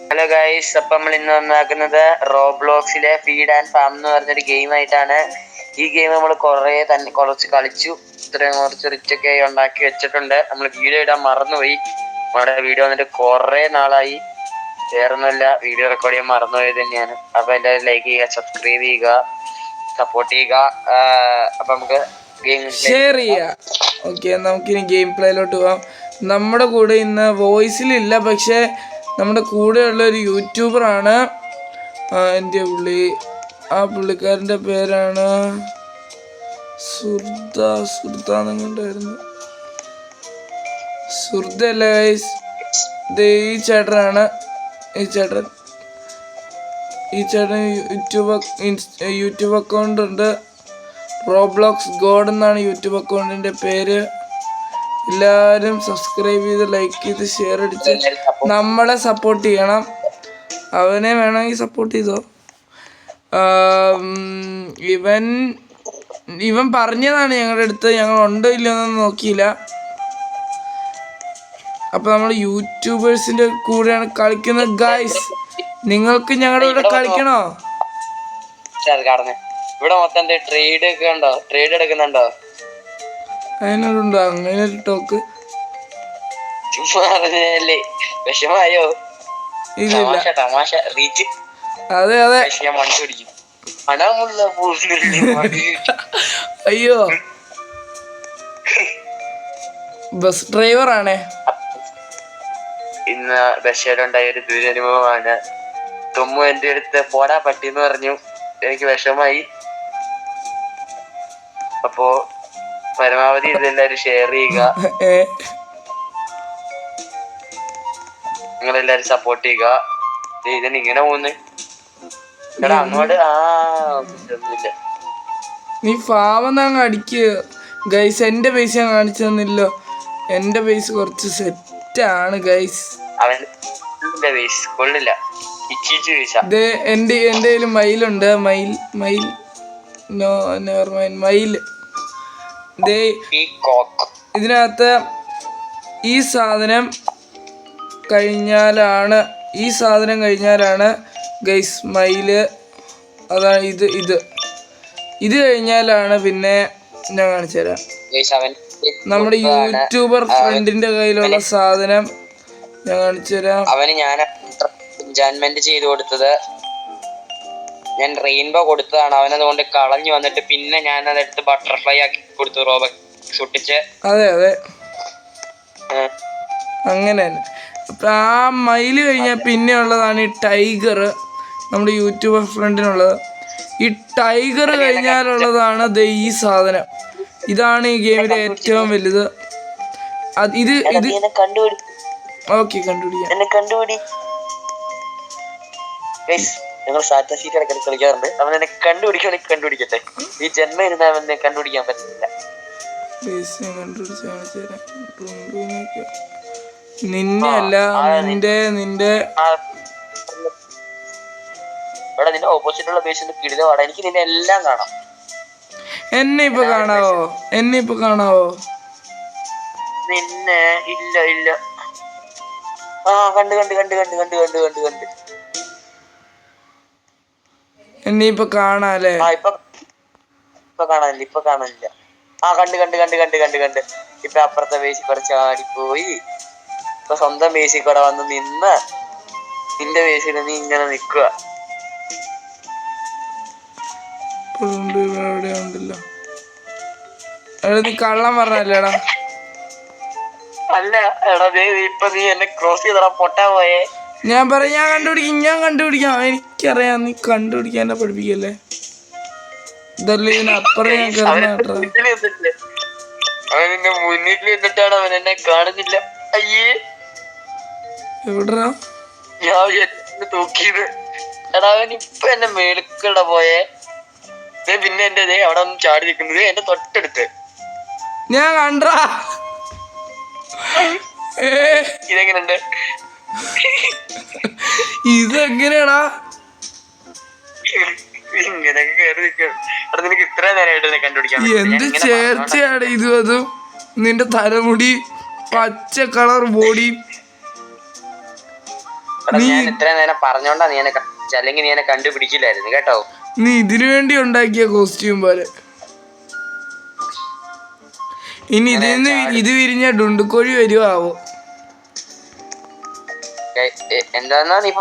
Hello guys, അപ്പം നമ്മൾ ഇന്ന് വന്നാക്കുന്നത് റോബ്ലോക്സിലെ ഫീഡ് ആൻഡ് ഫാം എന്ന് പറഞ്ഞൊരു ഗെയിം ആയിട്ടാണ്. ഈ ഗെയിം നമ്മൾ കുറച്ച് കളിച്ചു, ഇത്രയും കുറച്ച് റിച്ചൊക്കെ ഉണ്ടാക്കി വെച്ചിട്ടുണ്ട്. നമ്മൾ വീഡിയോ ഇടാൻ മറന്നുപോയി. നമ്മുടെ വീഡിയോ വന്നിട്ട് കുറേ നാളായി. വേറൊന്നുമില്ല, വീഡിയോ റെക്കോർഡ് ചെയ്യാൻ മറന്നുപോയത് തന്നെയാണ്. അപ്പോൾ എല്ലാവരും ലൈക്ക് ചെയ്യുക, സബ്സ്ക്രൈബ് ചെയ്യുക, സപ്പോർട്ട് ചെയ്യുക. അപ്പം നമുക്ക് ഗെയിം ഷെയർ ചെയ്യുക. ഓക്കെ, നമുക്കിനി ഗെയിം പ്ലേയിലോട്ട് പോകാം. നമ്മുടെ കൂടെ ഇന്ന് വോയിസിലില്ല, പക്ഷേ നമ്മുടെ കൂടെയുള്ളൊരു യൂട്യൂബറാണ്. എൻ്റെ പുള്ളിക്കാരൻ്റെ പേരാണ് സുർദാന്നുണ്ടായിരുന്നു. സുർദല്ല ഗൈസ്, ഈ ചേട്ടനാണ്. ഈ ചേട്ടൻ യൂട്യൂബ് അക്കൗണ്ട് ഉണ്ട്. റോബ്ലോക്സ് ഗോഡ് എന്നാണ് യൂട്യൂബ് അക്കൗണ്ടിൻ്റെ പേര്. എല്ലാവരും സബ്സ്ക്രൈബ് ചെയ്ത്, ലൈക്ക് ചെയ്ത്, ഷെയർ അടിച്ച് നമ്മളെ സപ്പോർട്ട് ചെയ്യണം. അവനെ വേണമെങ്കിൽ സപ്പോർട്ട് ചെയ്തോ. ഇവൻ പറഞ്ഞതാണ് ഞങ്ങളുടെ അടുത്ത്, ഞങ്ങൾ ഉണ്ടോ ഇല്ലയെന്നൊന്നും നോക്കിയില്ല. അപ്പോൾ നമ്മൾ യൂട്യൂബേഴ്സിൻ്റെ കൂടെയാണ് കളിക്കുന്നത് ഗൈസ്. നിങ്ങൾക്ക് ഞങ്ങളുടെ കൂടെ കളിക്കണോ? ഇവിടെ മൊത്തം ട്രേഡ് ഒക്കെ ഉണ്ടോ? ട്രേഡ് എടുക്കുന്നുണ്ടോ? അതിനോടുണ്ടോ അങ്ങനെ ഒരു ടോക്ക്? വിഷമായോ? തമാശ റീച്ച്. അതെ അതെ. അയ്യോ, ബസ് ഡ്രൈവർ ആണേ. ഇന്ന് ബസ്സിലുണ്ടായ ഒരു ദുരനുഭവമാണ്. തുമ്മു എൻ്റെ അടുത്ത് പോടാ പട്ടിന്ന് പറഞ്ഞു. എനിക്ക് വിഷമായി. അപ്പോ പരമാവധി ഇതെല്ലാരും ഷെയർ ചെയ്യുക, നിങ്ങളെല്ലാരും സപ്പോർട്ട് ചെയ്യുക. ഇതിന് ഇങ്ങനെ പോകുന്നു അങ്ങോട്ട്. ഒന്നുമില്ല, നീ ഫാമെന്നങ്ങ് അടിക്കുക ഗൈസ്. എൻ്റെ പൈസ ഞാൻ കാണിച്ചു തന്നില്ലോ. എൻ്റെ പൈസ കുറച്ച് സെറ്റാണ് ഗൈസ്. അവൻ്റെ പൈസ കൊള്ളില്ല. എൻ്റെ കയ്യിൽ മയിലുണ്ട്. മയിൽ ഇതിനകത്ത് ഈ സാധനം കഴിഞ്ഞാലാണ് ഗൈസ് മയില്. അതാണ് ഇത് കഴിഞ്ഞാലാണ് പിന്നെ ഞാൻ കാണിച്ചു തരാം. നമ്മുടെ യൂട്യൂബർ ഫ്രണ്ടിന്റെ കയ്യിലുള്ള സാധനം ഞാൻ കാണിച്ചു തരാം. അവന് ഞാൻ എൻചാൻമെന്റ് ചെയ്ത് കൊടുത്തത്, ഞാൻ റെയിൻബോ കൊടുത്തതാണ്. അവനതുകൊണ്ട് കളഞ്ഞു വന്നിട്ട് പിന്നെ ഞാൻ അതെടുത്ത് ബട്ടർഫ്ലൈ ആക്കി കൊടുത്തു, റോബക്സ് ഒട്ടിച്ച്. അതെ അതെ, അങ്ങനെ തന്നെ. അപ്പം ആ മയില് കഴിഞ്ഞാൽ പിന്നെ ഉള്ളതാണ് ഈ ടൈഗർ, നമ്മുടെ യൂട്യൂബർ ഫ്രണ്ടിനുള്ളത്. ഈ ടൈഗർ കഴിഞ്ഞാലുള്ളതാണ് ഈ സാധനം. ഇതാണ് ഈ ഗെയിമിലെ ഏറ്റവും വലുത്. ഇത് ഓക്കെ, കണ്ടുപിടി. ഞങ്ങൾ സാറ്റ സീറ്റ് ഇടയ്ക്ക് കളിക്കാറുണ്ട്. അവൻ എന്നെ കണ്ടുപിടിക്കുകയാണെങ്കിൽ കണ്ടുപിടിക്കട്ടെ. ഈ ജന്മം ഇരുന്ന് അവനെ കണ്ടുപിടിക്കാൻ പറ്റില്ല. നിന്നെ അല്ല, നിന്റെ ഇവിടെ നിന്റെ ഓപ്പോസിറ്റുള്ള ബേസിന്റെ കിടില പാടാ. എനിക്ക് നിന്നെ എല്ലാം കാണാം. എന്നെ ഇപ്പൊ കാണാവോ? നിന്നെ ഇല്ല. ആ കണ്ട് എന്നെ ഇപ്പൊ കാണാല്ലേ? ഇപ്പൊ കാണാനില്ല. ആ കണ്ട്. ഇപ്പൊ അപ്പുറത്തെ ബേസിൽ കൂടെ ചാടിപ്പോയി. ഇപ്പൊ സ്വന്തം ബേസിൽ കൂടെ വന്ന് നിന്ന് നിന്റെ ബേസിൽ നീ ഇങ്ങനെ നിക്കുക. നീ കള്ളം പറഞ്ഞല്ലേടാ? അല്ല എടാ, ഇപ്പൊ നീ എന്നെ ക്രോസ് ചെയ്തടാ, പൊട്ടാ പോയേ. ഞാൻ കണ്ടുപിടിക്കാം. എനിക്കറിയാം, നീ കണ്ടുപിടിക്കാൻ എന്നെ പഠിപ്പിക്കല്ലേ. ഇതല്ലേ ഇതിനപ്പുറം ഞാൻ കയറുന്ന. അവനെന്റെ മുന്നിൽ നിന്നിട്ടാണ്, അവൻ എന്നെ കാണുന്നില്ല. അയ്യേ, എവിടാ ഞാൻ തൂക്കിയത്? എടാ, അവൻ ഇപ്പൊ എന്നെ മേളിക്കട പോയേ. പിന്നെ എന്റെ അവിടെ ഒന്ന് ചാടി നിൽക്കുന്നത് എന്റെ തൊട്ടടുത്ത് ഞാൻ കണ്ടാ. ഇതെങ്ങനെയുണ്ട്? ഇതെങ്ങനെയാടാ? ഇങ്ങനെയൊക്കെ കയറി നിൽക്കുക. നിനക്ക് ഇത്ര നേരമായിട്ട് എന്നെ കണ്ടുപിടിക്കാൻ എന്ത് ചേർച്ചയാണ് അതും നിന്റെ തലമുടി, പച്ച കളർ ബോഡി. ഞാൻ ഇത്രയും നേരം പറഞ്ഞോണ്ടാ നീ എന്നെ അല്ലെങ്കിൽ നീ എന്നെ കണ്ടുപിടിക്കില്ലായിരുന്നു കേട്ടോ. നീ ഇതിനു വേണ്ടി ഉണ്ടാക്കിയ കോസ്റ്റ്യൂം പോലെ. ഇനി ഇതിന്ന് ഇത് വിരിഞ്ഞ ഡുണ്ടുക്കോഴി വരുവോ? എന്താന്നാ നീ ഇപ്പൊ